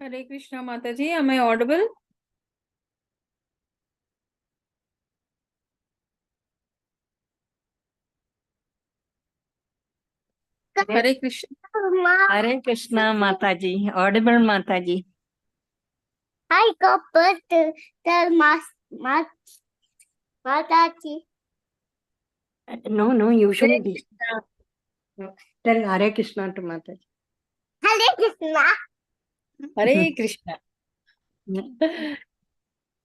Hare Krishna Mataji, am I audible? Hare Krishna. Hare Krishna Mataji, audible Mataji. I got birth tell Mataji. No, you shouldn't be. Tell Hare Krishna to Mataji. Hare Krishna. Hare Krishna.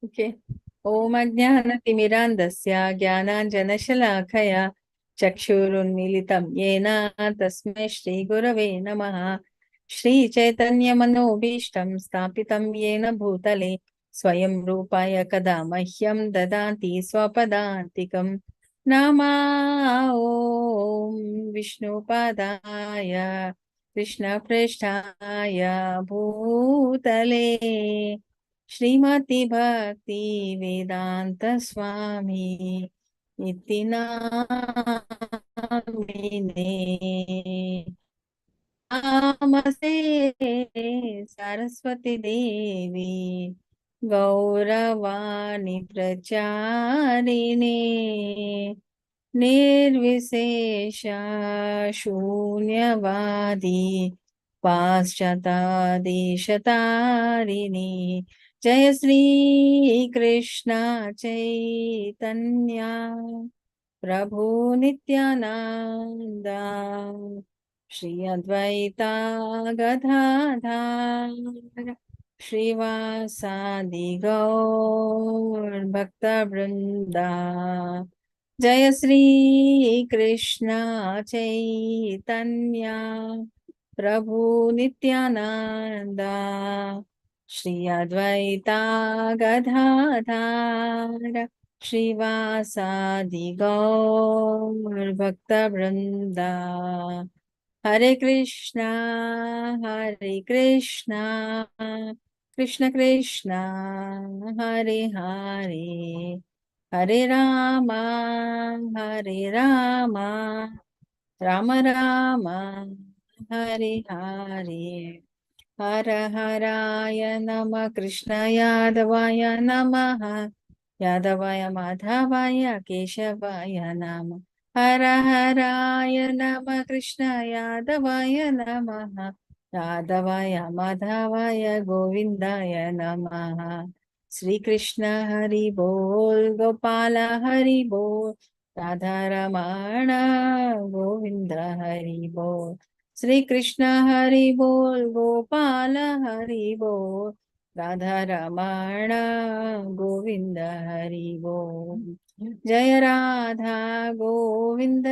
Okay. Om Ajnanatimirandasya Jnananjanashalakaya Chakshurunmilitam Yena Tasmai Shri Gurave Namaha Shri Chaitanya Manobishtam Stapitam Yena Bhutale Swayam Rupaya Kada Mahyam Dadanti Swapadantikam Nama Om Vishnu Padaya Krishna Prasthaya Bhutale Shrimati भक्ति वेदांत स्वामी इति नामिने नमस्ते सरस्वती देवी गौरवाणी प्रचारिणे निर्विशेष शून्यवादी पाश्चात्देशतारिणी जय श्री कृष्ण चैतन्य प्रभु नित्यानंद श्री अद्वैता गदाधर श्रीवासादि गौर भक्त वृंदा जय श्री कृष्ण चैतन्य प्रभु नित्यानंद श्री अद्वैता गदाधर श्रीवासादि गौर भक्त वृंदा हरे कृष्णा कृष्ण कृष्णा हरे हरे हरे रामा राम राम हरे हरे हर हराय नमः कृष्णाय नमः यादवाय माधवाय केशवाय नमः हर हराय नमः कृष्णाय नमः यादवाय माधवाय गोविंदाय नमः श्री कृष्ण हरि बोल गोपाल हरि बोल राधा रमण गोविंद हरि बोल श्री कृष्ण हरि बोल गोपाल हरि बोल राधा रमण गोविंद हरि बोल जय राधा गोविंद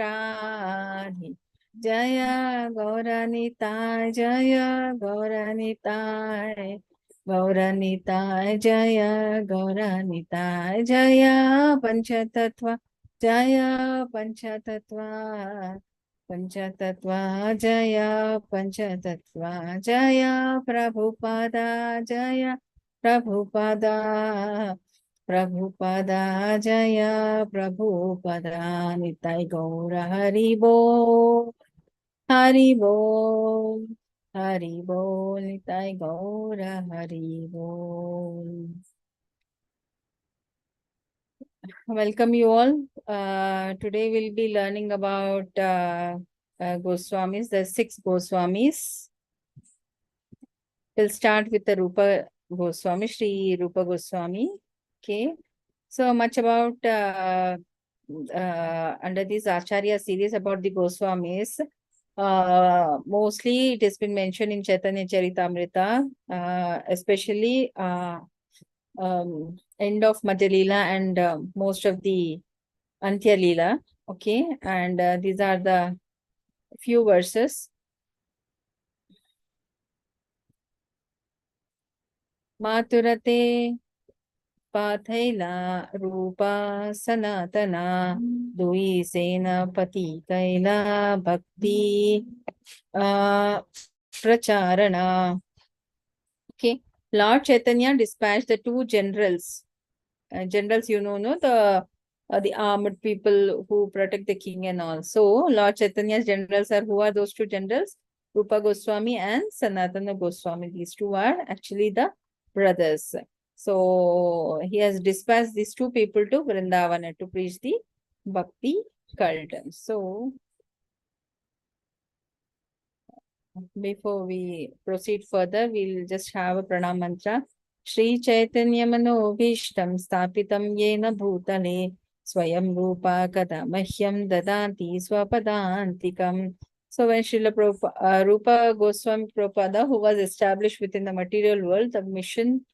राधे जय गौरनिताय गौरनिताय जय गौरनिताय जय पंचतत्व जय पंचतत्व जय पंचतत्व जय प्रभुपादा जय प्रभुपादा जय प्रभुपदा निताय गौर हरि बोल निताय गौर हरि बोल. Welcome you all. Today we'll be learning about Goswamis, the 6 Goswamis. We'll start with the Rupa Goswami, Sri Rupa Goswami. Okay. So much about under this Acharya series about the Goswamis. Mostly it has been mentioned in Chaitanya Charitamrita, especially end of Madhya Leela and most of the Antya Leela. Okay, and these are the few verses. Maturate Pathela Rupa Sanatana Dui Sena Pati Kaila Bhakti Pracharana. Okay, Lord Chaitanya dispatched the 2 generals. Generals, you know, no, the armed people who protect the king and all. So Lord Chaitanya's generals are, who are those 2 generals? Rupa Goswami and Sanatana Goswami. These two are actually the brothers. So he has dispatched these two people to Vrindavana to preach the Bhakti cult. So before we proceed further, we'll just have a pranam mantra. Shri Chaitanya Mano Bhishtam Stapitam Yena Bhutale Swayam Rupa Kada Mahyam Dadanti Swapadantikam. So when Rupa Goswami Prabhupada, who was established within the material world, the mission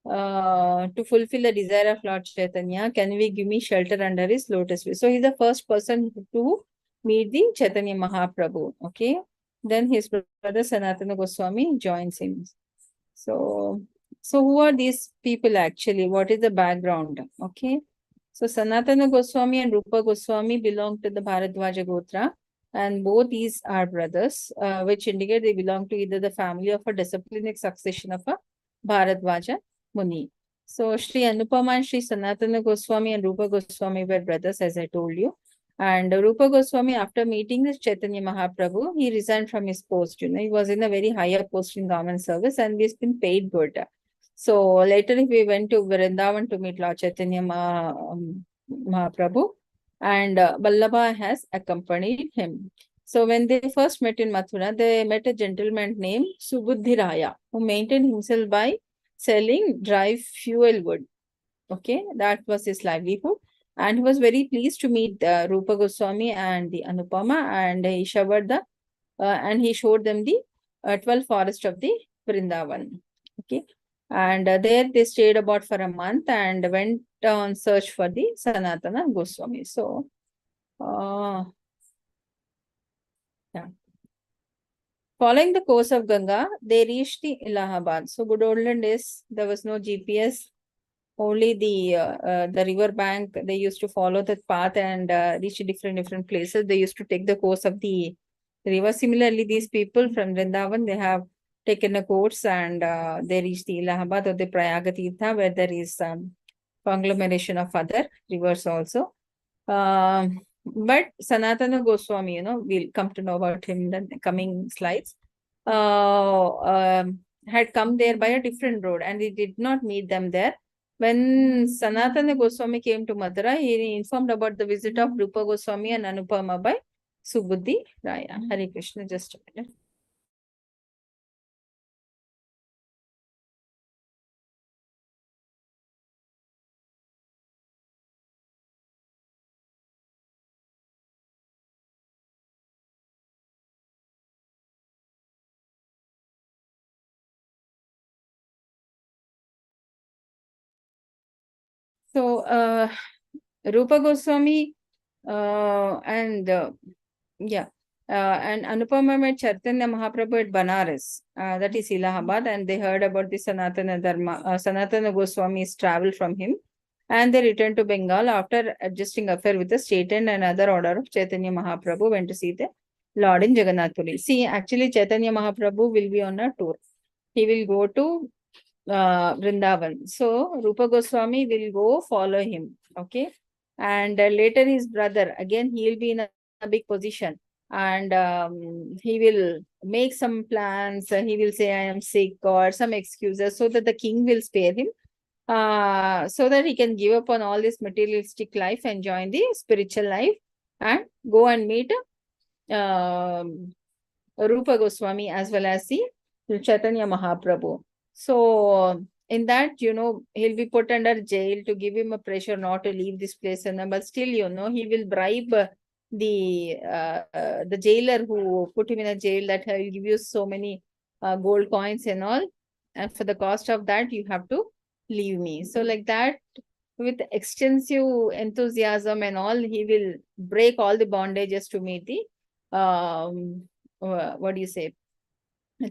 to fulfill the desire of Lord Chaitanya, can we give me shelter under his lotus feet? So he's the first person to meet the Chaitanya Mahaprabhu. Okay. Then his brother Sanatana Goswami joins him. So who are these people actually? What is the background? Okay. So Sanatana Goswami and Rupa Goswami belong to the Bharadwaja Gotra, and both these are brothers, which indicate they belong to either the family of a disciplinic succession of a Bharadwaja Muni. So Sri Anupama and Sri Sanatana Goswami and Rupa Goswami were brothers, as I told you. And Rupa Goswami, after meeting this Chaitanya Mahaprabhu, he resigned from his post. He was in a very higher post in government service, and he's been paid good. So later we went to Vrindavan to meet Lord Chaitanya Mahaprabhu, and Vallabha has accompanied him. So when they first met in Mathura, they met a gentleman named Subuddhiraya, who maintained himself by selling dry fuel wood. Okay, that was his livelihood. And he was very pleased to meet Rupa Goswami and the Anupama, and he showed them the 12 forest of the Vrindavan. Okay, and there they stayed about for a month and went on search for the Sanatana Goswami. So, yeah. Following the course of Ganga, they reached the Allahabad. So, good olden days, there was no GPS. Only the river bank, they used to follow that path and reach different places. They used to take the course of the river. Similarly, these people from Vrindavan, they have taken a course and they reach the Allahabad or the Prayaga where there is conglomeration of other rivers also. But Sanatana Goswami, we'll come to know about him in the coming slides, had come there by a different road, and he did not meet them there. When Sanatana Goswami came to Mathura, he informed about the visit of Rupa Goswami and Anupama by Subuddhi Raya. Hare Krishna, just a minute. So, Rupa Goswami and Anupama met Chaitanya Mahaprabhu at Banaras, that is Allahabad, and they heard about the Sanatana Goswami's travel from him, and they returned to Bengal after adjusting affair with the state and another order of Chaitanya Mahaprabhu went to see the Lord in Jagannath Puri. See, actually Chaitanya Mahaprabhu will be on a tour. He will go to Vrindavan. So Rupa Goswami will go follow him. Okay. And later his brother, again, he will be in a big position. And he will make some plans. He will say, I am sick or some excuses so that the king will spare him. So that he can give up on all this materialistic life and join the spiritual life and go and meet Rupa Goswami as well as the Chaitanya Mahaprabhu. So in that, he'll be put under jail to give him a pressure not to leave this place, but still, he will bribe the jailer who put him in a jail that I will give you so many gold coins and all, and for the cost of that you have to leave me. So like that, with extensive enthusiasm and all, he will break all the bondages to meet the what do you say,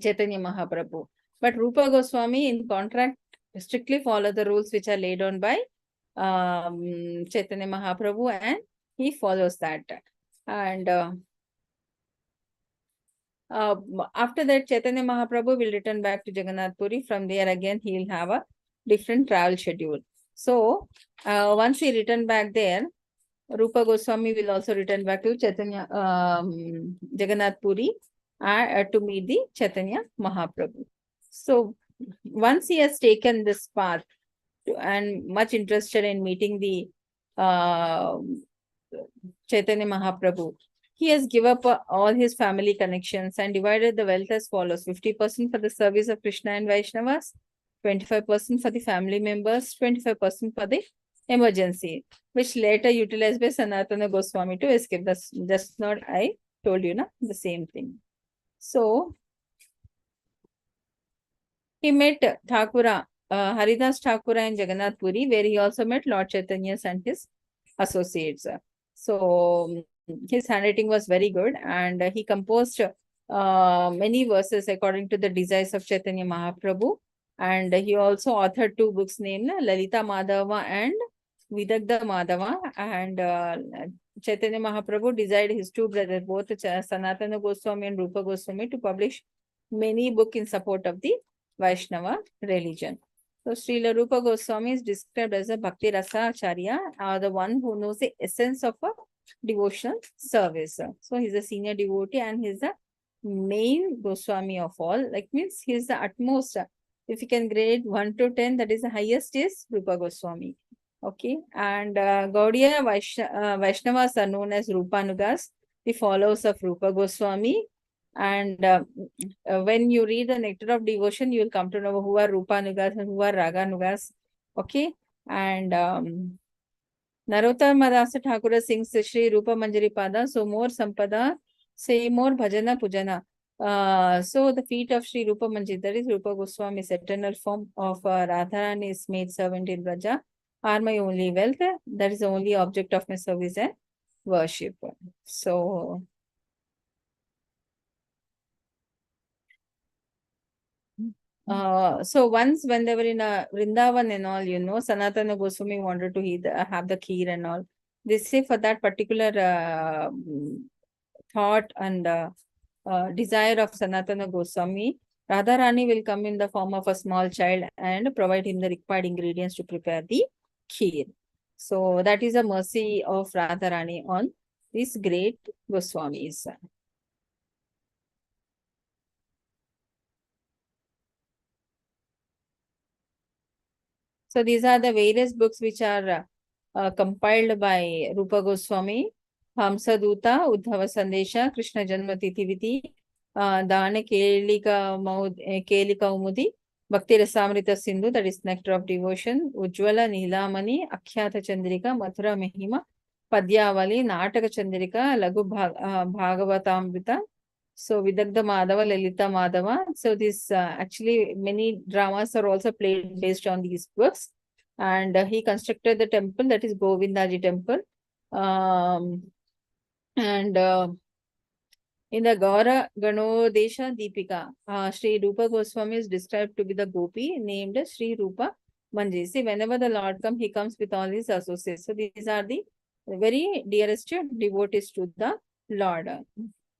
Chaitanya Mahaprabhu. But Rupa Goswami, in contract, strictly follow the rules which are laid on by Chaitanya Mahaprabhu, and he follows that. And after that, Chaitanya Mahaprabhu will return back to Jagannath Puri. From there, again, he will have a different travel schedule. So, once he return back there, Rupa Goswami will also return back to Chaitanya Jagannath Puri, to meet the Chaitanya Mahaprabhu. So once he has taken this path and much interested in meeting the Chaitanya Mahaprabhu, he has given up all his family connections and divided the wealth as follows: 50% for the service of Krishna and Vaishnavas, 25% for the family members, 25% for the emergency, which later utilized by Sanatana Goswami to escape. That's just not I told you, na, the same thing. So he met Thakura, Haridas Thakura in Jagannath Puri, where he also met Lord Chaitanya and his associates. So his handwriting was very good, and he composed many verses according to the desires of Chaitanya Mahaprabhu. And he also authored 2 books named Lalita Madhava and Vidagdha Madhava. And Chaitanya Mahaprabhu desired his 2 brothers, both Sanatana Goswami and Rupa Goswami, to publish many books in support of the Vaishnava religion. So Srila Rupa Goswami is described as a Bhakti Rasa Acharya, the one who knows the essence of a devotional service. So he's a senior devotee and he's the main Goswami of all. Like means he's the utmost. If you can grade 1 to 10, that is the highest is Rupa Goswami. Okay, and Gaudiya Vaishnavas are known as Rupanugas, the followers of Rupa Goswami. And when you read the Nectar of Devotion, you will come to know who are Rupanugas and who are Raganugas. Okay, and Narottama Dasa Thakura sings Shri Rupa Manjari Pada, so more Sampada, say more Bhajana Pujana. So the feet of Shri Rupa Manjari, that is Rupa Goswami's eternal form of Radharani's maid servant in Braja, are my only wealth. That is the only object of my service and worship. So so once when they were in Vrindavan and all, you know, Sanatana Goswami wanted to have the kheer and all. They say for that particular thought and desire of Sanatana Goswami, Radharani will come in the form of a small child and provide him the required ingredients to prepare the kheer. So that is a mercy of Radharani on these great Goswamis. So these are the various books which are compiled by Rupa Goswami: Hamsa Duta, Uddhava Sandesha, Krishna Janma Tithi Viti, Dana Kelika Umudi, Bhakti Rasamrita Sindhu, that is Nectar of Devotion, Ujjwala Nilamani, Akhyata Chandrika, Mathura Mahima, Padyavali, Nataka Chandrika, Lagu Bhagavatamrita. So Vidagdha Madhava, Lalita Madhava. So this actually many dramas are also played based on these books. And he constructed the temple, that is Govindaji temple. And in the Gaura Ganodesha Deepika, Sri Rupa Goswami is described to be the gopi named Sri Rupa Manjari. See, whenever the Lord comes, he comes with all his associates. So these are the very dearest devotees to the Lord.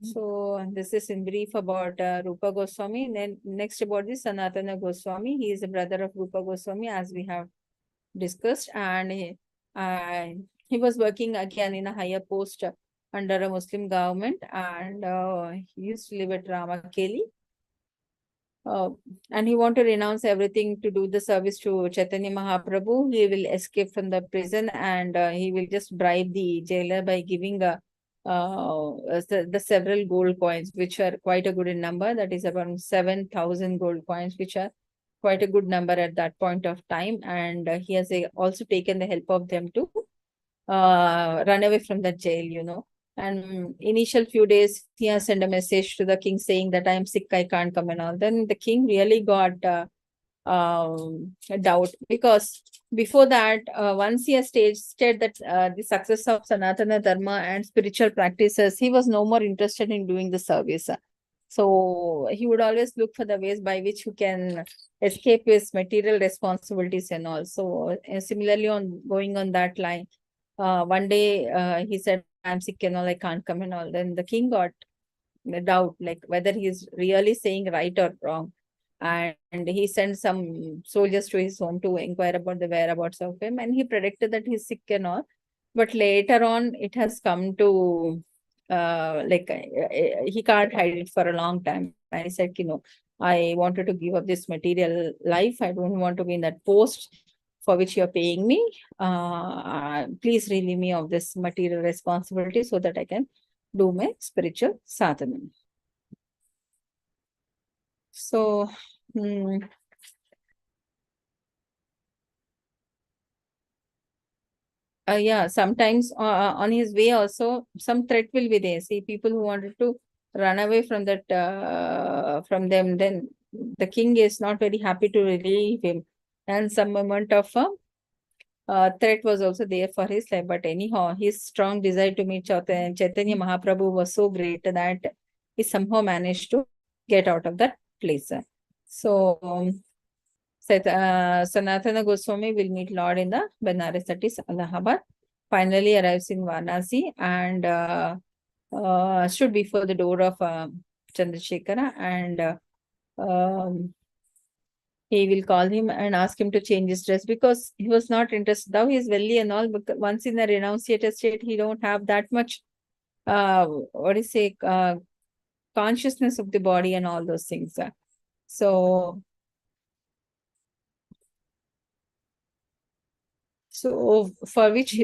So this is in brief about Rupa Goswami. Then next about the Sanatana Goswami. He is a brother of Rupa Goswami, as we have discussed, and he was working again in a higher post under a Muslim government, and he used to live at Ramakeli. And he wanted to renounce everything to do the service to Chaitanya Mahaprabhu. He will escape from the prison, and he will just bribe the jailer by giving the several gold coins, which are quite a good in number. That is around 7,000 gold coins, which are quite a good number at that point of time. And he has also taken the help of them to run away from the jail, you know. And initial few days, he has sent a message to the king saying that I am sick, I can't come and all. Then the king really got a doubt, because before that, once he has stated that the success of Sanatana Dharma and spiritual practices, he was no more interested in doing the service. So he would always look for the ways by which he can escape his material responsibilities and all. So similarly, on going on that line, one day he said, I'm sick and all, I can't come and all. Then the king got a doubt, like whether he's really saying right or wrong. And he sent some soldiers to his home to inquire about the whereabouts of him. And he predicted that he's sick and all. But later on, it has come to he can't hide it for a long time. I said, I wanted to give up this material life. I don't want to be in that post for which you're paying me. Please relieve me of this material responsibility so that I can do my spiritual sadhana. So, yeah, sometimes on his way also some threat will be there. See, people who wanted to run away from that from them, then the king is not very happy to relieve him, and some amount of threat was also there for his life. But anyhow, his strong desire to meet Chaitanya Mahaprabhu was so great that he somehow managed to get out of that place. So Sanatana Goswami will meet Lord in the Benares, that is Allahabad. Finally arrives in Varanasi and stood before the door of Chandrasekhara, and he will call him and ask him to change his dress because he was not interested. Though he is wealthy and all, but once in the renunciated state, he don't have that much, consciousness of the body and all those things. So for which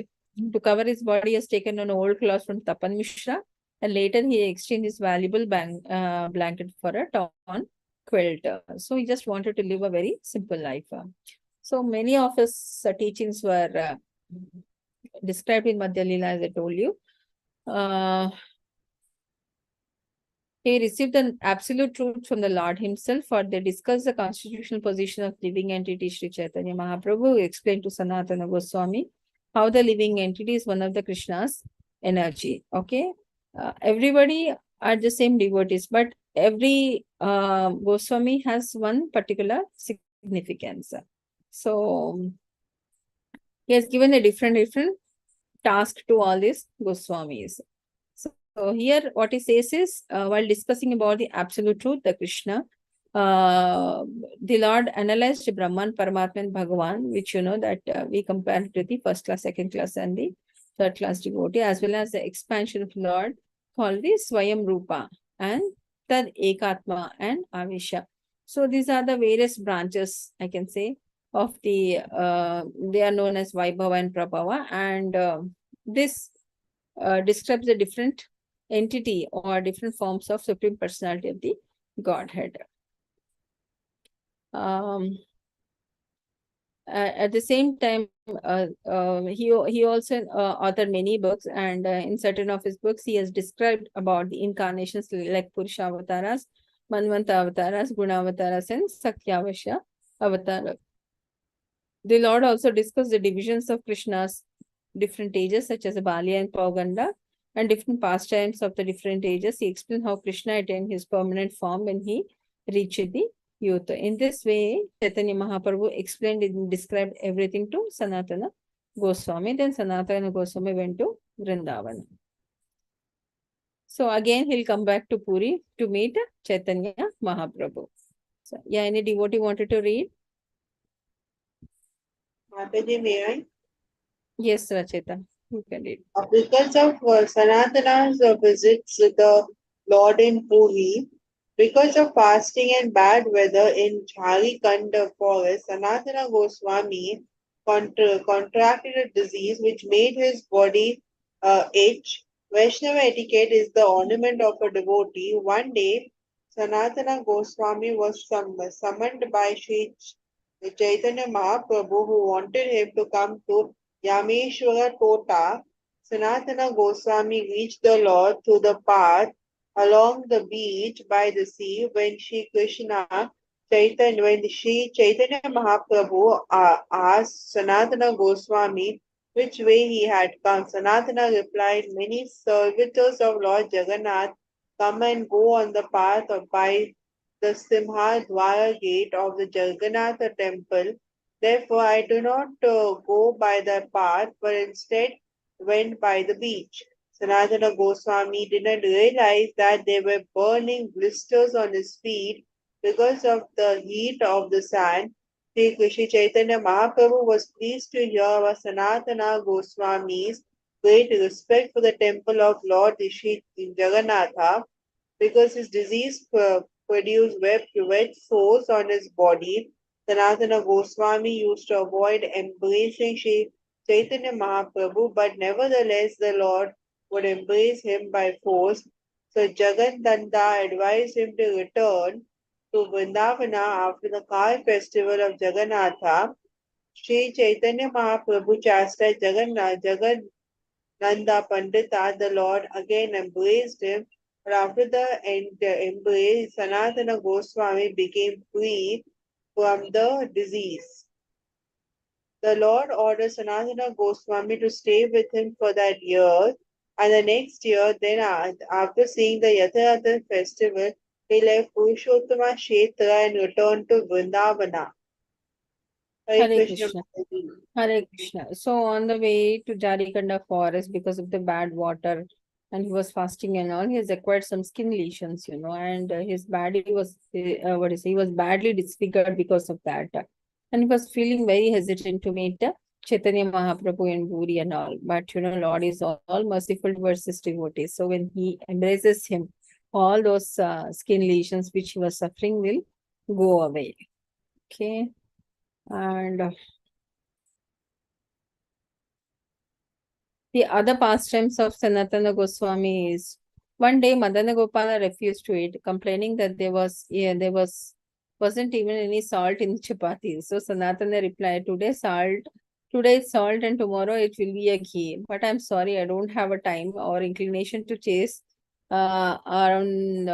to cover his body, he has taken an old cloth from Tapan Mishra, and later he exchanged his valuable blanket for a torn quilt. So he just wanted to live a very simple life. So many of his teachings were described in Madhya Lila, as I told you. He received the absolute truth from the Lord himself, for they discussed the constitutional position of living entity. Sri Chaitanya Mahaprabhu explained to Sanatana Goswami how the living entity is one of the Krishna's energy. Okay, everybody are the same devotees, but every Goswami has one particular significance. So he has given a different task to all these Goswamis. So here what he says is, while discussing about the absolute truth, the Krishna, the Lord analyzed Brahman, Paramatma and Bhagavan, which you know that we compare to the first class, second class and the third class devotee, as well as the expansion of Lord called the Swayam Rupa and Tad Ekatma and Avisha. So these are the various branches, I can say, of the, they are known as Vaibhava and Prabhava, and this describes the different entity or different forms of Supreme Personality of the Godhead. At the same time, he also authored many books, and in certain of his books, he has described about the incarnations like Purusha avatars, Manvanta avatars, Guna avatars, and Sakyavasha avatar. The Lord also discussed the divisions of Krishna's different ages, such as Balya and Pauganda, and different pastimes of the different ages. He explained how Krishna attained his permanent form when he reached the youth. In this way, Chaitanya Mahaprabhu explained and described everything to Sanatana Goswami. Then Sanatana Goswami went to Vrindavan. So again, he'll come back to Puri to meet Chaitanya Mahaprabhu. So, yeah, any devotee wanted to read? Mataji, may I? Yes, Rachita, you can read. Because of Sanatana's visits to the Lord in Puri, because of fasting and bad weather in Jharkhand forest, Sanatana Goswami contracted a disease which made his body itch. Vaishnava etiquette is the ornament of a devotee. One day, Sanatana Goswami was summoned by Sri Chaitanya Mahaprabhu, who wanted him to come to Yameshwara Tota. Sanatana Goswami reached the Lord through the path along the beach by the sea when Sri Chaitanya Mahaprabhu asked Sanatana Goswami which way he had come. Sanatana replied, many servitors of Lord Jagannath come and go on the path by the Simha Dwara gate of the Jagannath temple. Therefore, I do not go by that path, but instead went by the beach. Sanatana Goswami did not realize that there were burning blisters on his feet because of the heat of the sand. Sri Chaitanya Mahaprabhu was pleased to hear of Sanatana Goswami's great respect for the temple of Lord Rishi Jagannatha because his disease produced wet sores on his body. Sanatana Goswami used to avoid embracing Sri Chaitanya Mahaprabhu, but nevertheless the Lord would embrace him by force. So Jagannatha advised him to return to Vrindavana after the Kal festival of Jagannatha. Sri Chaitanya Mahaprabhu chastised Jagannatha Pandita, the Lord again embraced him, but after the embrace, Sanatana Goswami became free from the disease. The Lord ordered Sanatana Goswami to stay with him for that year, and the next year, then after seeing the Yatharata festival, he left Purushottama Kshetra and returned to Vrindavana. Hare Hare Krishna. Krishna. Hare Krishna. So on the way to Jarikanda forest, because of the bad water, and he was fasting and all, he has acquired some skin lesions, and his body was, he was badly disfigured because of that. And he was feeling very hesitant to meet Chaitanya Mahaprabhu in Puri and all. But, Lord is all merciful towards his devotees. So when he embraces him, all those skin lesions which he was suffering will go away. Okay. And the other pastimes of Sanatana Goswami is one day Madana Gopala refused to eat, complaining that wasn't even any salt in chapati. So Sanatana replied, today is salt and tomorrow it will be a ghee. But I'm sorry, I don't have a time or inclination to chase around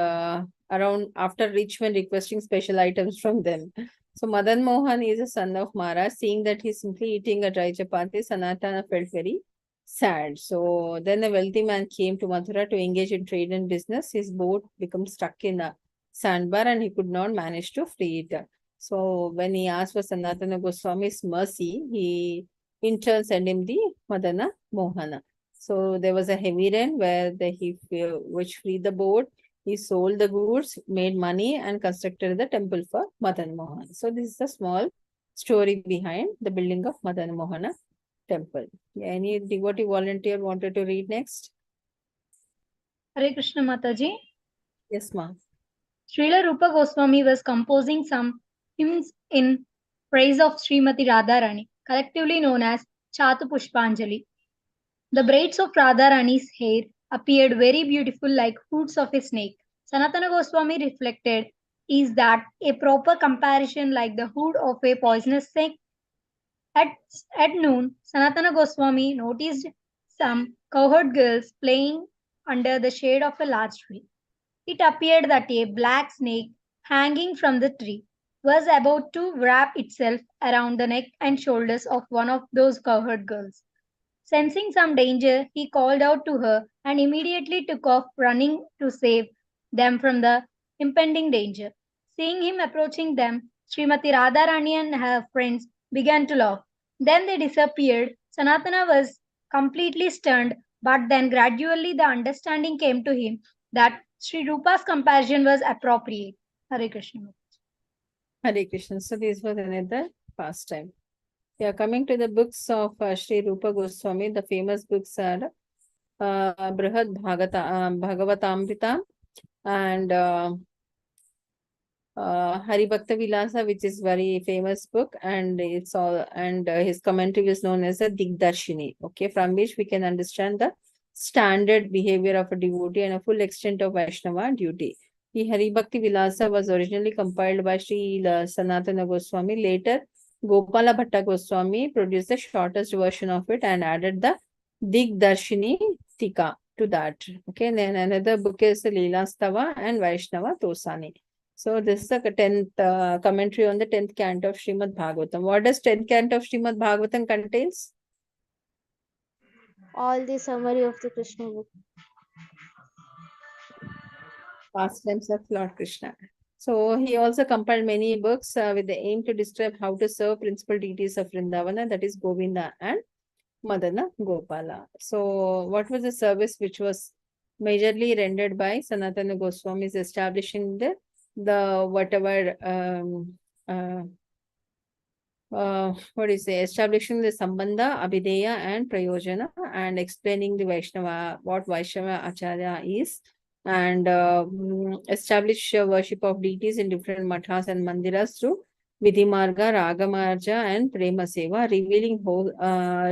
after rich men requesting special items from them. So Madan Mohan is a son of Mara. Seeing that he's simply eating a dry chapati, Sanatana felt very sad. So then a wealthy man came to Mathura to engage in trade and business. His boat became stuck in a sandbar and he could not manage to free it. So when he asked for Sanatana Goswami's mercy, he in turn sent him the Madana Mohana. So there was a heavy rain which freed the boat. He sold the goods, made money, and constructed the temple for Madan Mohan. So this is a small story behind the building of Madan Mohana temple. Any devotee volunteer wanted to read next? Hare Krishna Mataji. Yes, ma'am. Srila Rupa Goswami was composing some hymns in praise of Srimati Radharani, collectively known as Chatu Pushpanjali. The braids of Radharani's hair appeared very beautiful like hoods of a snake. Sanatana Goswami reflected, is that a proper comparison like the hood of a poisonous snake? At noon, Sanatana Goswami noticed some cowherd girls playing under the shade of a large tree. It appeared that a black snake hanging from the tree was about to wrap itself around the neck and shoulders of one of those cowherd girls. Sensing some danger, he called out to her and immediately took off running to save them from the impending danger. Seeing him approaching them, Srimati Radharani and her friends began to laugh. Then they disappeared. Sanatana was completely stunned, but then gradually the understanding came to him that Sri Rupa's comparison was appropriate. Hare Krishna. Hare Krishna. So this was another pastime. Yeah, coming to the books of Sri Rupa Goswami, the famous books are Brihad Bhagavatamrita and Hari Bhakta Vilasa, which is very famous book, and it's all his commentary is known as a Digdarshini. Okay, from which we can understand the standard behavior of a devotee and a full extent of Vaishnava duty. The Hari Bhakti Vilasa was originally compiled by Sri Sanatana Goswami. Later, Gopala Bhatta Goswami produced the shortest version of it and added the Digdarshini Tika to that. Okay, and then another book is Leela Stava and Vaishnava Tosani. So this is the 10th commentary on the 10th canto of Srimad Bhagavatam. What does 10th canto of Srimad Bhagavatam contains? All the summary of the Krishna book. Pastimes of Lord Krishna. So he also compiled many books with the aim to describe how to serve principal deities of Vrindavana, that is Govinda and Madana Gopala. So what was the service which was majorly rendered by Sanatana Goswami, is establishing the whatever what is it? Establishing the Sambandha, Abhideya, and Prayojana, and explaining the Vaishnava, what Vaishnava Acharya is, and establish worship of deities in different mathas and mandiras through Vidhimarga, Ragamarja, and Prema Seva,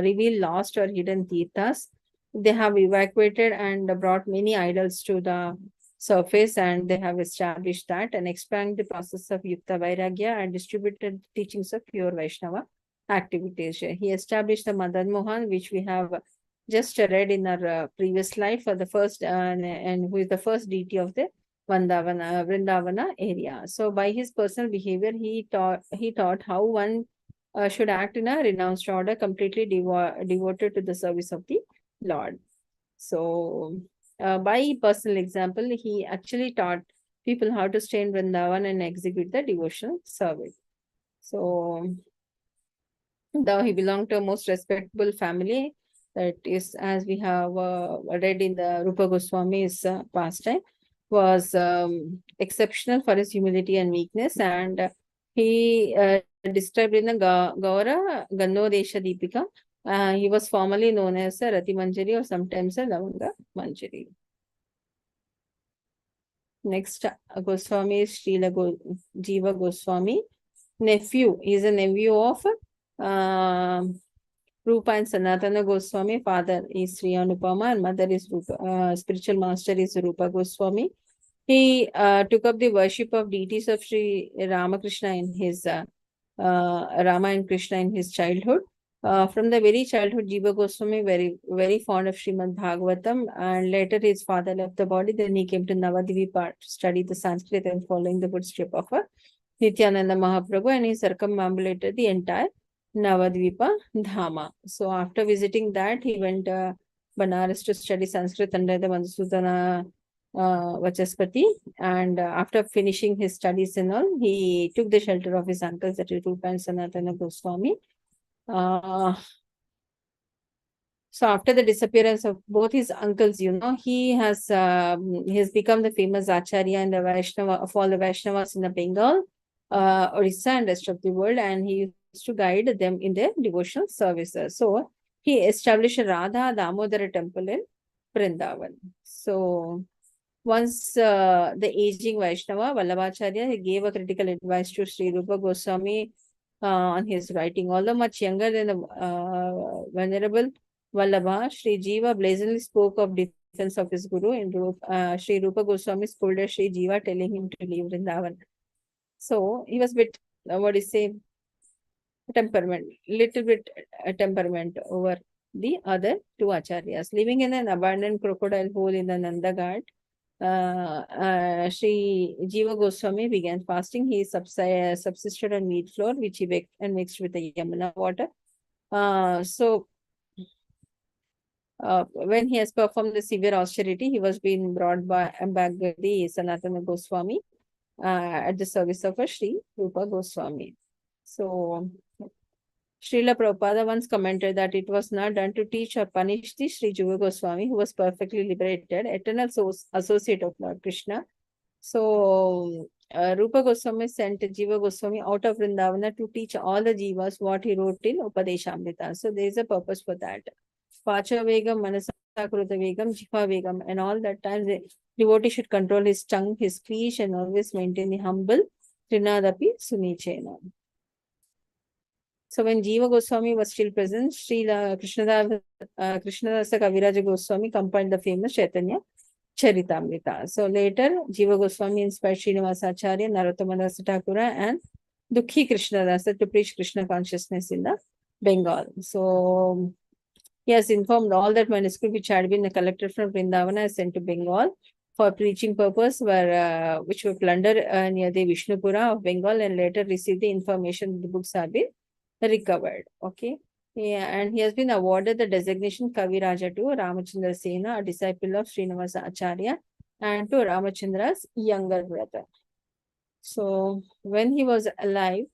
reveal lost or hidden tirthas. They have evacuated and brought many idols to the surface, and they have established that and expand the process of Yukta Vairagya and distributed teachings of pure Vaishnava activities. He established the Madan Mohan, which we have just read in our previous slide for the first, and who is the first deity of the Vrindavana area. So by his personal behavior, he taught how one should act in a renounced order, completely devoted to the service of the Lord. So by personal example, he actually taught people how to stay in Vrindavan and execute the devotional service. So though he belonged to a most respectable family, that is, as we have read in the Rupa Goswami's pastime, was exceptional for his humility and weakness, and he described in the Gaura Gannodesha Deepika. He was formerly known as a Rati Manjari or sometimes a Lavanga Manjari. Next, Goswami is Srila Jiva Goswami. Nephew, he is a nephew of Rupa and Sanatana Goswami. Father is Sri Anupama and mother is Rupa, spiritual master is Rupa Goswami. He took up the worship of deities of Sri Ramakrishna in his Rama and Krishna in his childhood. From the very childhood, Jiva Goswami very fond of Srimad Bhagavatam, and later his father left the body. Then he came to Navadvipa to study the Sanskrit and following the footsteps of Nityananda Mahaprabhu, and he circumambulated the entire Navadvipa Dhama. So after visiting that, he went Banaras to study Sanskrit under the Madhusudana Vachaspati, and after finishing his studies and all, he took the shelter of his uncles, that is Rupa and Sanatana Goswami. So after the disappearance of both his uncles, he has become the famous Acharya in the Vaishnava of all the Vaishnavas in the Bengal, Orissa, and rest of the world, and he used to guide them in their devotional services. So he established a Radha Damodara temple in Vrindavan. So once the aging Vaishnava Vallabhacharya, he gave a critical advice to Sri Rupa Goswami on his writing. Although much younger than the Venerable Vallabha, Sri Jiva blazingly spoke of defense of his guru in Sri Rupa Goswami scolded Sri Jiva, telling him to leave Vrindavan. So he was a bit, little bit temperament over the other two acharyas. Living in an abandoned crocodile hole in the Nandaghat, Sri Jiva Goswami began fasting. He subsisted on wheat flour, which he baked and mixed with the Yamuna water. When he has performed the severe austerity, he was being brought back by the Sanatana Goswami at the service of a Sri Rupa Goswami. So Srila Prabhupada once commented that it was not done to teach or punish the Sri Jiva Goswami, who was perfectly liberated, eternal associate of Lord Krishna. So Rupa Goswami sent Jiva Goswami out of Vrindavana to teach all the Jivas what he wrote in Upadeshamrita. So there is a purpose for that. Pacha Vegam, Manasakruta Vegam, Jiva Vegam, and all that time the devotee should control his tongue, his speech, and always maintain the humble Trinadapi Sunichena. So when Jiva Goswami was still present, Srila Krishnadasa Kaviraja Goswami compiled the famous Chaitanya Charitamrita. So later, Jiva Goswami inspired Srinivasa Acharya, Narottama Dasa Thakura, and Dukhi Krishnadasa to preach Krishna consciousness in the Bengal. So he has informed all that manuscript which had been collected from Vrindavana and sent to Bengal for preaching purpose, which were plundered near the Vishnupura of Bengal, and later received the information the books have been recovered. Okay. Yeah, and he has been awarded the designation Kaviraja to Ramachandra Sena, a disciple of Srinivasa Acharya, and to Ramachandra's younger brother. So when he was alive,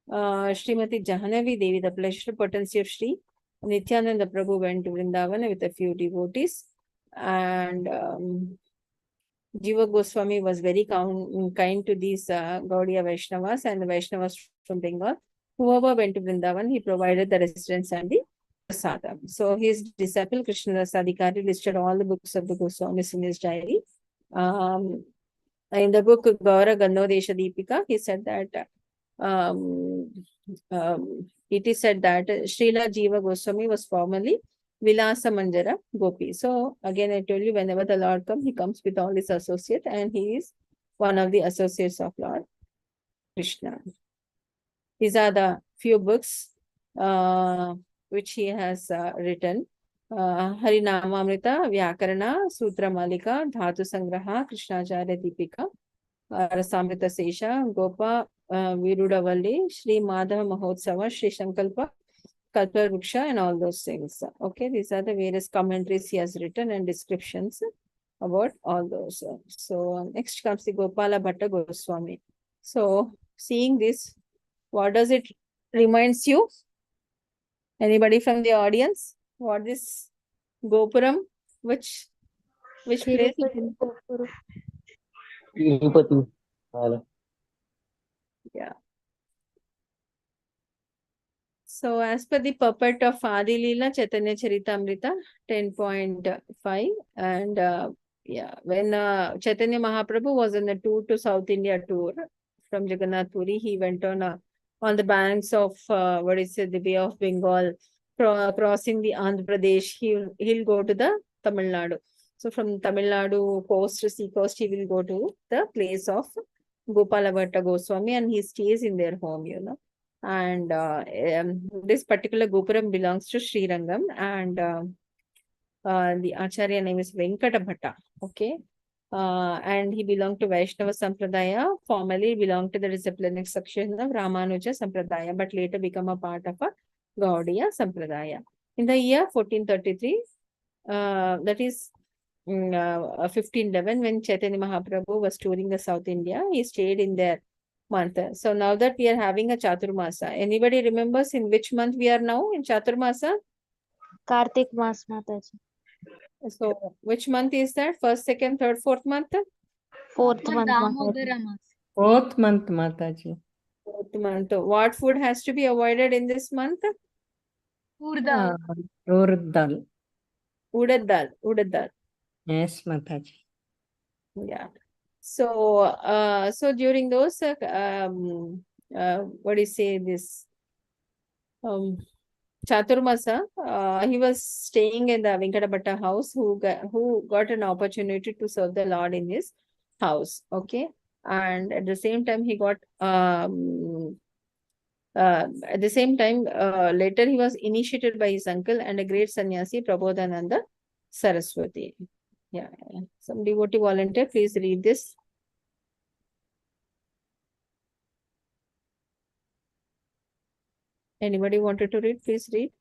Srimati Jahanavi Devi, the pleasure potency of Sri Nityananda Prabhu, went to Vrindavan with a few devotees, and Jiva Goswami was very kind to these Gaudiya Vaishnavas and the Vaishnavas from Bengal. whoever went to Vrindavan, he provided the residence and the prasadam. So his disciple Krishna Adhikari listed all the books of the Goswamis in his diary. In the book Gaura Gandhodesha Deepika, he said that it is said that Srila Jiva Goswami was formerly Vilasa Manjara Gopi. So again, I told you, whenever the Lord comes, he comes with all his associates, and he is one of the associates of Lord Krishna. These are the few books which he has written. Harinamamrita, Vyakarana, Sutra Malika, Dhatu Sangraha, Krishnacharya Deepika, Rasamrita Sesha, Gopa, Virudavalli, Sri Madhava Mahotsava, Sri Sankalpa, Kalpa Ruksha, and all those things. Okay, these are the various commentaries he has written and descriptions about all those. So next comes the Gopala Bhatta Goswami. So seeing this, what does it reminds you? Anybody from the audience? What is Gopuram? Which place? Tirupati Gopura. Tirupati. Yeah. So as per the puppet of Adi Leela Chaitanya Charitamrita 10.5, and yeah, when Chaitanya Mahaprabhu was on a tour to South India tour from Jagannath Puri, he went on the banks of the Bay of Bengal, crossing the Andhra Pradesh. He'll go to the Tamil Nadu. So from Tamil Nadu coast to sea coast, he will go to the place of Gopala Bhatta Goswami, and he stays in their home, you know. And this particular Gopuram belongs to Sri Rangam, and the Acharya name is Venkata Bhatta. Okay. And he belonged to Vaishnava Sampradaya, formerly belonged to the disciplinic section of Ramanuja Sampradaya, but later become a part of a Gaudiya Sampradaya. In the year 1433, that is 1511, when Chaitanya Mahaprabhu was touring the South India, he stayed in their month. So now that we are having a Chaturmasa, anybody remembers in which month we are now in Chaturmasa? Kartik Mas Mataji. So which month is that? First, second, third, fourth month? Fourth month Mataji. Damodara Mas. 4th month, Mataji. Fourth month. What food has to be avoided in this month? Urda. Urad dal. Udad dal. Udad dal. Yes, Mataji. Yeah. So, so during those, what do you say this? Chaturmasa, he was staying in the Venkata Bhatta house, who got an opportunity to serve the Lord in his house. Okay. And at the same time, he got at the same time, later he was initiated by his uncle and a great sannyasi, Prabodhananda Saraswati. Yeah. Some devotee volunteer, please read this. Anybody wanted to read? Please read.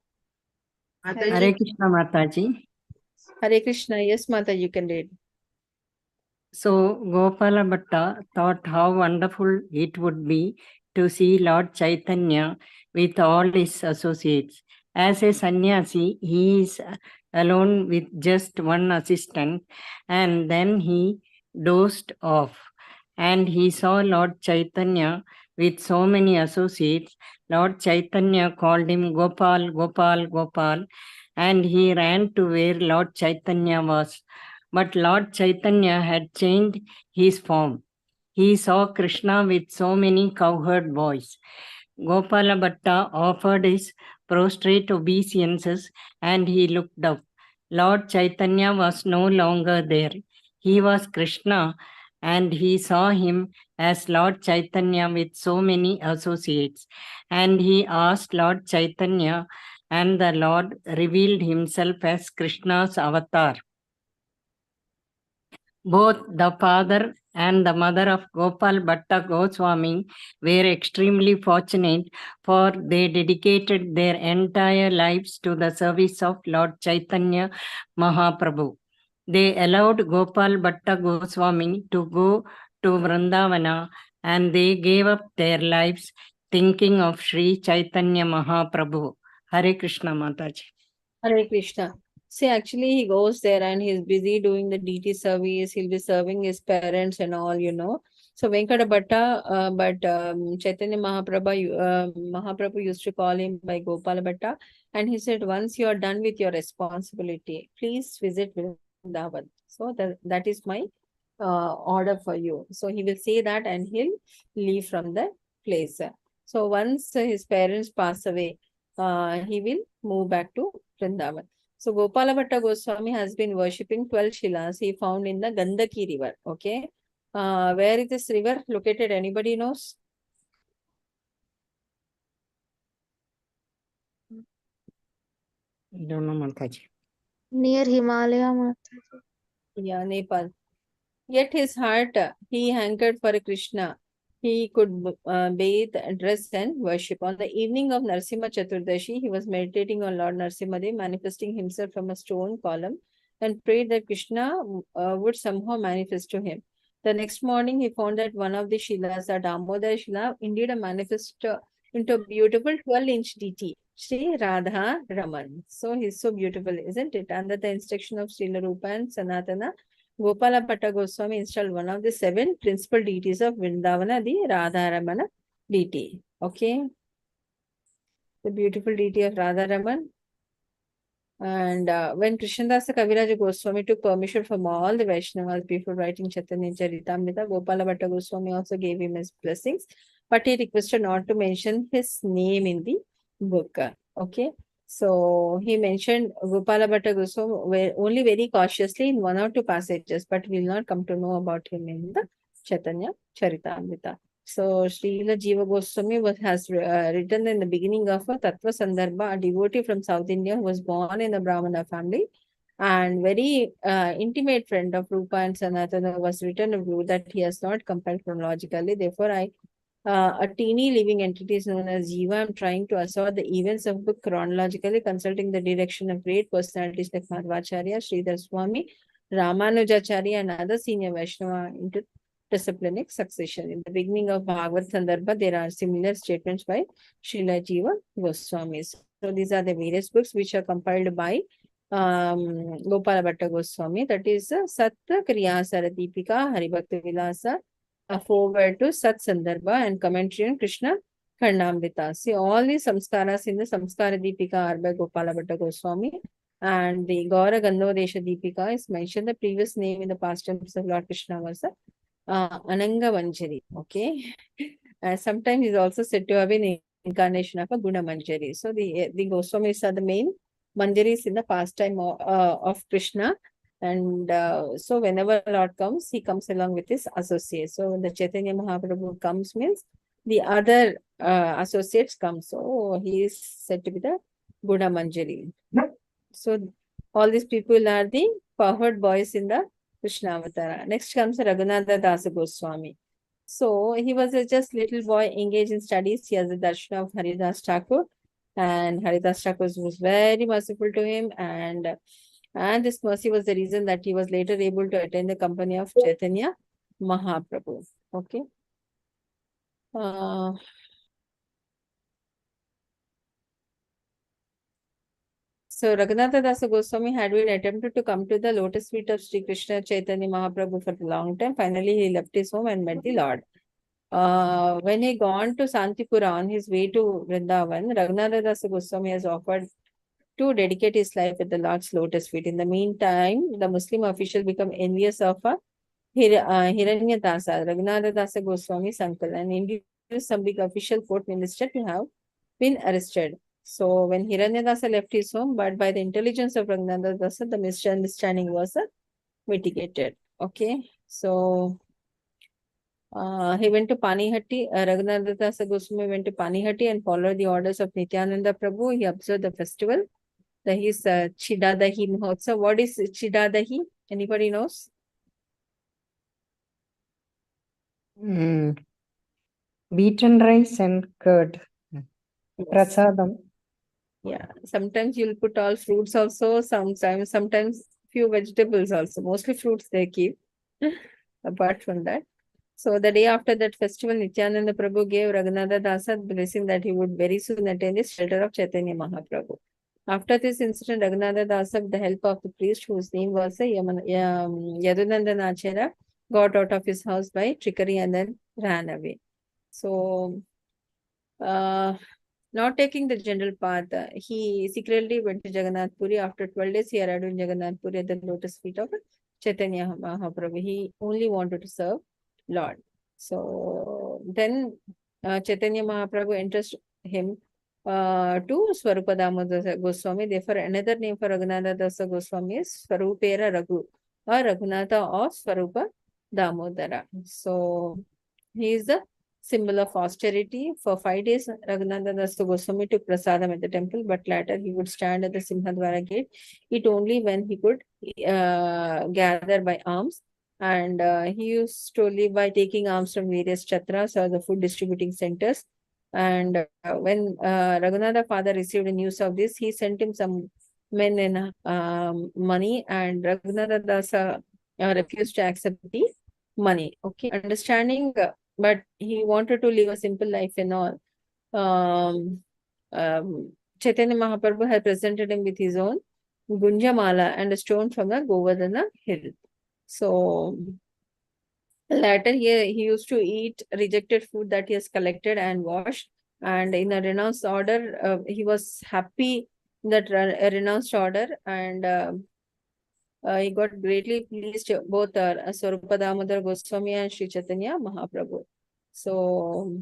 Hare Krishna, Mataji. Hare Krishna. Yes, Mata, you can read. So Gopala Bhatta thought how wonderful it would be to see Lord Chaitanya with all his associates. As a sannyasi, he is alone with just one assistant, and then he dozed off. And he saw Lord Chaitanya with so many associates. Lord Chaitanya called him Gopal, Gopal, Gopal, and he ran to where Lord Chaitanya was. But Lord Chaitanya had changed his form. He saw Krishna with so many cowherd boys. Gopala Bhatta offered his prostrate obeisances, and he looked up. Lord Chaitanya was no longer there. He was Krishna, and he saw him as Lord Chaitanya with so many associates. And he asked Lord Chaitanya, and the Lord revealed himself as Krishna's avatar. Both the father and the mother of Gopal Bhatta Goswami were extremely fortunate, for they dedicated their entire lives to the service of Lord Chaitanya Mahaprabhu. They allowed Gopal Bhatta Goswami to go to Vrindavana, and they gave up their lives thinking of Sri Chaitanya Mahaprabhu. Hare Krishna, Mataji. Hare Krishna. See, actually, he goes there and he's busy doing the DT service. He'll be serving his parents and all, you know. So Venkata Bhatta, but Chaitanya Mahaprabhu used to call him by Gopala Bhatta, and he said, once you are done with your responsibility, please visit Vrindavan. So that is my order for you. So he will say that and he'll leave from the place. So once his parents pass away, he will move back to Vrindavan. So Gopala Bhatta Goswami has been worshipping 12 Shilas he found in the Gandaki river. Okay. Where is this river located? Anybody knows? I don't know, Mataji. Near Himalaya, Mataji. Yeah, Nepal. Yet his heart, he hankered for Krishna. He could bathe, dress, and worship. On the evening of Narsimha Chaturdashi, he was meditating on Lord Narsimhadev, manifesting himself from a stone column, and prayed that Krishna would somehow manifest to him. The next morning, he found that one of the Shilas, the Damodar Shila, indeed a manifest into a beautiful 12-inch deity, Sri Radha Raman. So he's so beautiful, isn't it? Under the instruction of Srila Rupa and Sanatana, Gopala Bhatta Goswami installed one of the 7 principal deities of Vrindavana, the Radharamana deity. Okay. The beautiful deity of Radharaman. And when Krishnadasa Kaviraja Goswami took permission from all the Vaishnavas before writing Chaitanya Charitamrita, Gopala Bhatta Goswami also gave him his blessings, but he requested not to mention his name in the book. Okay. So he mentioned Gopala Bhatta Goswami only very cautiously in 1 or 2 passages, but we will not come to know about him in the Chaitanya Charitamrita. So Srila Jiva Goswami has written in the beginning of a Tattva Sandarbha, a devotee from South India who was born in a Brahmana family and very intimate friend of Rupa and Sanatana, was written a view that he has not compiled chronologically. Therefore, a teeny living entity is known as Jiva. I'm trying to assort the events of book chronologically, consulting the direction of great personalities like Madhvacharya, Sridhar Swami, Ramanujacharya, and other senior Vaishnava into disciplinic succession. In the beginning of Bhagavad Sandarbha, there are similar statements by Srila Jiva Goswami. So these are the various books which are compiled by Gopala Bhatta Goswami. That is Sat Kriyasara Deepika, Haribhakta Vilasa, a foreword to Sat Sandarbha, and commentary on Krishna Karnamrita. See, all these samskaras in the Samskara Deepika are by Gopala Bhatta Goswami. And the Gaura Gandhodesha Deepika is mentioned. The previous name in the past tense of Lord Krishna was Ananga Manjari. Okay. Sometimes is also said to have been incarnation of a Guna Manjari. So the Goswamis are the main Manjaris in the pastime of Krishna. And so whenever Lord comes, he comes along with his associates. So when the Chaitanya Mahaprabhu comes means the other associates come. So he is said to be the Guna Manjari. So all these people are the forward boys in the Krishna Avatara. Next comes Raghunatha Dasa Goswami. So he was just little boy engaged in studies. He has the darshan of Haridas Thakur, and Haridas Thakur was very merciful to him, and this mercy was the reason that he was later able to attend the company of Chaitanya Mahaprabhu. Okay. So Raghunatha Dasa Goswami had been attempted to come to the lotus feet of Sri Krishna Chaitanya Mahaprabhu for a long time. Finally, he left his home and met the Lord. When he gone to Santipura on his way to Vrindavan, Raghunatha Dasa Goswami has offered to dedicate his life at the Lord's lotus feet. In the meantime, the Muslim official become envious of Hiranya Dasa, Raghunatha Dasa Goswami's uncle, and induced some big official court minister to have been arrested. So when Hiranyadasa left his home, but by the intelligence of Raghunatha Dasa, the misunderstanding was mitigated. Okay, so he went to Panihatti. Raghunatha Dasa Goswami went to Panihatti and followed the orders of Nityananda Prabhu. He observed the festival. That is Chidadahi Mahotsav. What is Chidadahi? Anybody knows? Beaten rice and curd. Yes. Prasadam. Yeah, sometimes you'll put all fruits also, sometimes few vegetables also. Mostly fruits they keep, apart from that. So the day after that festival, Nityananda Prabhu gave Raghunatha Dasa the blessing that he would very soon attain the shelter of Chaitanya Mahaprabhu. After this incident, Raghunatha Dasa, with the help of the priest whose name was Yadunandana Acharya, got out of his house by trickery and then ran away. So, not taking the general path, he secretly went to Jagannath Puri. After 12 days, he arrived in Jagannath Puri at the lotus feet of Chaitanya Mahaprabhu. He only wanted to serve Lord. So then Chaitanya Mahaprabhu interested him to Swarupa Damodara Goswami. Therefore, another name for Raghunatha Dasa Goswami is Swarupera Raghu or Raghunatha of Swarupa Damodara. So he is the symbol of austerity. For 5 days, Raghunatha Dasa Goswami took prasadam at the temple, but later he would stand at the Simhadwara gate. It only when he could gather by alms. And he used to live by taking alms from various chatras or the food distributing centers. And when Raghunatha father received news of this, he sent him some men in money, and Raghunatha Dasa refused to accept the money. Okay, understanding, but he wanted to live a simple life and all. Chaitanya Mahaprabhu had presented him with his own Gunjamala and a stone from the Govardhana hill. So later he used to eat rejected food that he has collected and washed. And in a renounced order, he was happy that a renounced order, and he got greatly pleased both Swarupa Damodara Goswami and Sri Chaitanya Mahaprabhu. So,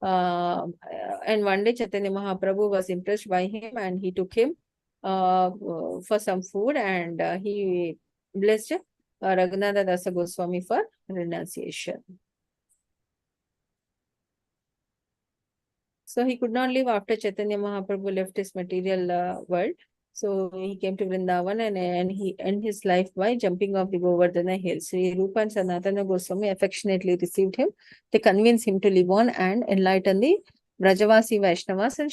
and one day Chaitanya Mahaprabhu was impressed by him and he took him for some food, and he blessed Raghunatha Dasa Goswami for renunciation. So he could not live after Chaitanya Mahaprabhu left his material world. So he came to Vrindavan and he ended his life by jumping off the Govardhana hill. Sri Rupa and Sanatana Goswami affectionately received him. They convinced him to live on and enlighten the Brajavasi Vaishnavas and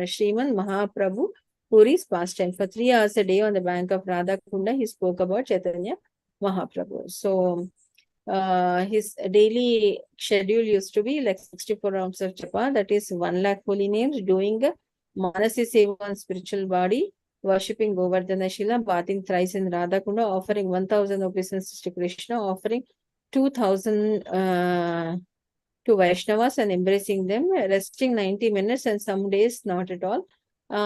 Sriman Mahaprabhu Puri's pastime. For 3 hours a day on the bank of Radha Kunda, he spoke about Chaitanya Mahaprabhu. So his daily schedule used to be like 64 rounds of japa, that is 1 lakh holy names, doing Manasi Seva on spiritual body, worshipping Govardhana Shila, bathing thrice in Radha Kunda, offering 1000 obeisances to Krishna, offering 2000 to Vaishnavas and embracing them, resting 90 minutes and some days not at all.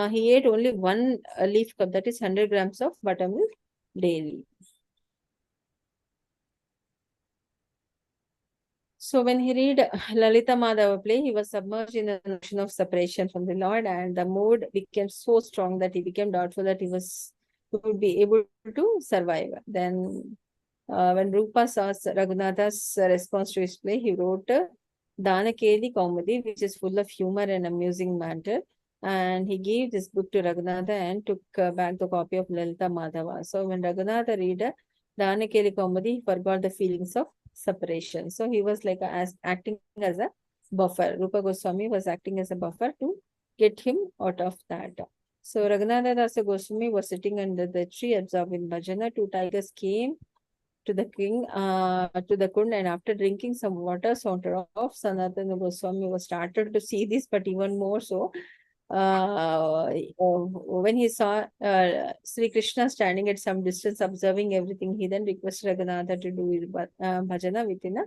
He ate only 1 leaf cup, that is 100 grams of buttermilk daily. So when he read Lalita Madhava play, he was submerged in the notion of separation from the Lord, and the mood became so strong that he became doubtful that he would be able to survive. Then when Rupa saw Raghunatha's response to his play, he wrote Danakeli Kaumudi, which is full of humor and amusing matter. And he gave this book to Raghunatha and took back the copy of Lalita Madhava. So when Raghunatha read Danakeli Kaumudi, he forgot the feelings of separation. So he was like acting as a buffer. Rupa Goswami was acting as a buffer to get him out of that. So Raghunatha Dasa Goswami was sitting under the tree absorbed in bhajana. 2 tigers came to the king, to the kund, and after drinking some water, sauntered off. Sanatana Goswami was started to see this, but even more so, when he saw Sri Krishna standing at some distance observing everything, he then requested Raghunatha to do bhajana within a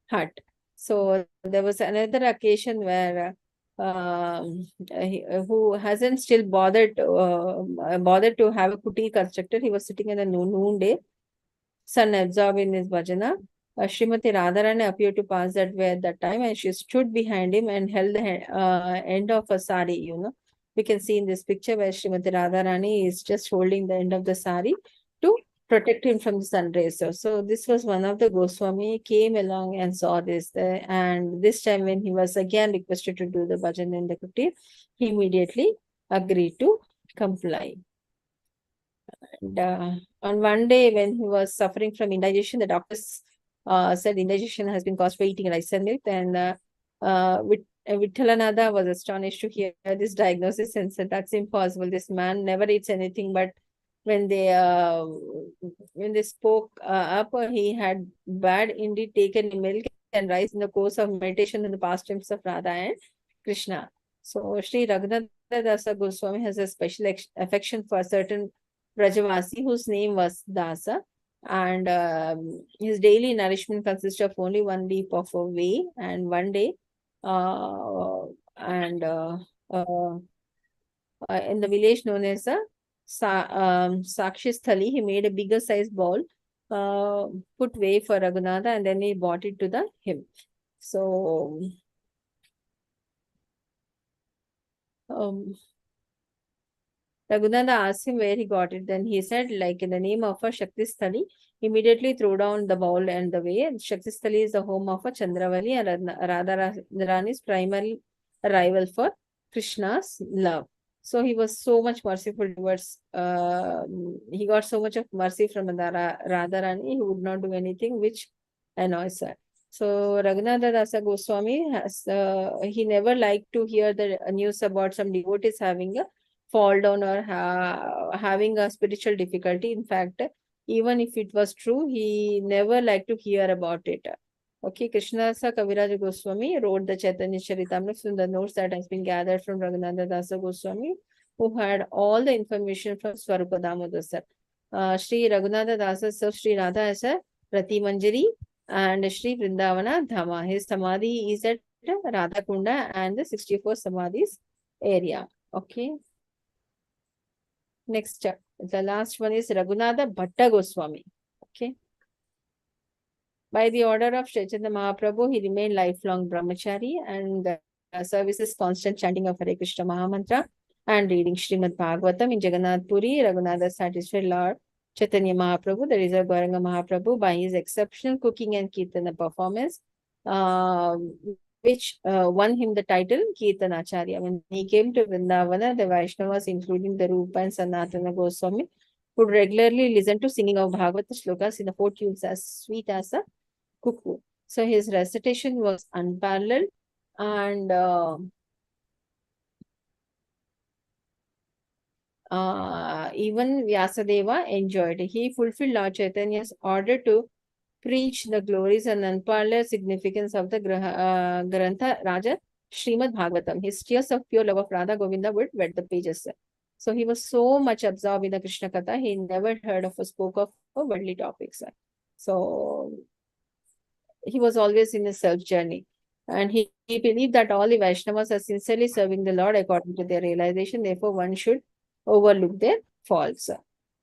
hut. So there was another occasion where who hasn't still bothered to have a kuti constructed. He was sitting in the noonday, sun absorbed in his bhajana. Srimati Radharani appeared to pass that way at that time, and she stood behind him and held the end of a sari, We can see in this picture where Srimati Radharani is just holding the end of the sari to protect him from the sun rays. So this was one of the Goswami came along and saw this. And this time when he was again requested to do the bhajan in the kuti, he immediately agreed to comply. And on one day when he was suffering from indigestion, the doctors said indigestion has been caused by eating rice and milk. And Vittalanada was astonished to hear this diagnosis and said, that's impossible. This man never eats anything. But when they spoke up, he had bad indeed taken milk and rice in the course of meditation in the pastimes of Radha and Krishna. So Sri Raghunatha Dasa Goswami has a special affection for a certain Brajavasi whose name was Dasa, and his daily nourishment consists of only one leap of a way and one day, and in the village known as Sakshi Sthali, he made a bigger size bowl, put whey for Raghunatha, and then he brought it to him. So Raghunatha asked him where he got it. Then he said, like, in the name of a Shakti Sthali, immediately threw down the bowl and the way. Shakti Sthali is the home of a Chandravali, and Radha Rani's primary rival for Krishna's love. So he was so much merciful towards, he got so much of mercy from Radharani, he would not do anything which annoys her. So Raghunatha Dasa Goswami has, he never liked to hear the news about some devotees having a fall down or having a spiritual difficulty. In fact, even if it was true, he never liked to hear about it. Okay, Krishnadasa Kaviraj Goswami wrote the Chaitanya Charitamrita from the notes that has been gathered from Raghunatha Dasa Goswami, who had all the information from Swarupa Damodar sir. Sri Raghunatha Dasa served Sri Radha as a Rati Manjari and Sri Vrindavana Dhama. His Samadhi is at Radha Kunda and the 64 Samadhis area. Okay. Next, the last one is Raghunatha Bhatta Goswami. Okay. By the order of Chaitanya Mahaprabhu, he remained lifelong brahmachari and services constant chanting of Hare Krishna Mahamantra and reading Srimad Bhagavatam in Jagannath Puri. Raghunatha satisfied Lord Chaitanya Mahaprabhu, the reserve Gauranga Mahaprabhu, by his exceptional cooking and Kirtana performance, which won him the title Kirtana Acharya. When he came to Vrindavana, the Vaishnavas, including the Rupa and Sanatana Goswami, would regularly listen to singing of Bhagavata shlokas in the 4 tunes as sweet as a cuckoo. So his recitation was unparalleled, and even Vyasadeva enjoyed it. He fulfilled Lord Chaitanya's order to preach the glories and unparalleled significance of the Grantha Raja Srimad Bhagavatam. His tears of pure love of Radha Govinda would wet the pages. So he was so much absorbed in the Krishna Katha, he never heard of or spoke of worldly topics. So he was always in a self journey. And he believed that all the Vaishnavas are sincerely serving the Lord according to their realization. Therefore, one should overlook their faults.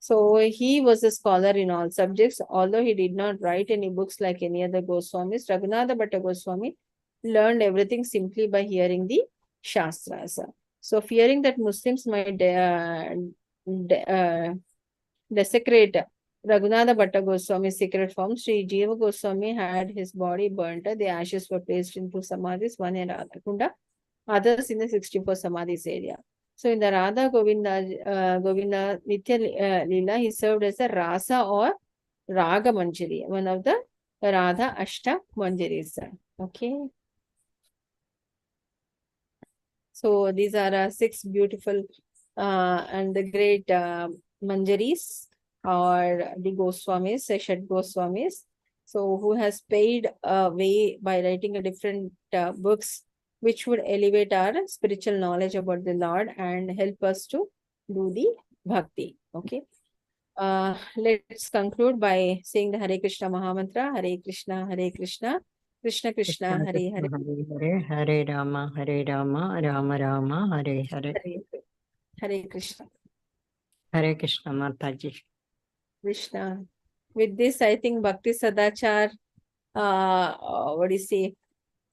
So he was a scholar in all subjects. Although he did not write any books like any other Goswamis, Raghunatha Bhatta Goswami learned everything simply by hearing the Shastras. So fearing that Muslims might desecrate Raghunatha Bhatta Goswami's secret form, Sri Jiva Goswami had his body burnt. The ashes were placed into Samadhis, one in Radha Kunda, others in the 64 Samadhis area. So in the Radha Govinda Nitya Leela, he served as a Rasa or Raga Manjari, one of the Radha Ashta Manjaris. Okay. So these are 6 beautiful and the great Manjaris, or the Goswamis, Shad Goswamis. So who has paid way by writing a different books which would elevate our spiritual knowledge about the Lord and help us to do the bhakti. Okay. Let's conclude by saying the Hare Krishna Mahamantra. Hare Krishna, Krishna Krishna, Hare Hare. Hare Hare Rama, Rama Rama, Hare Hare. Hare Krishna. Hare Krishna Mataji. Krishna. With this, I think Bhakti Sadachar, what do you say,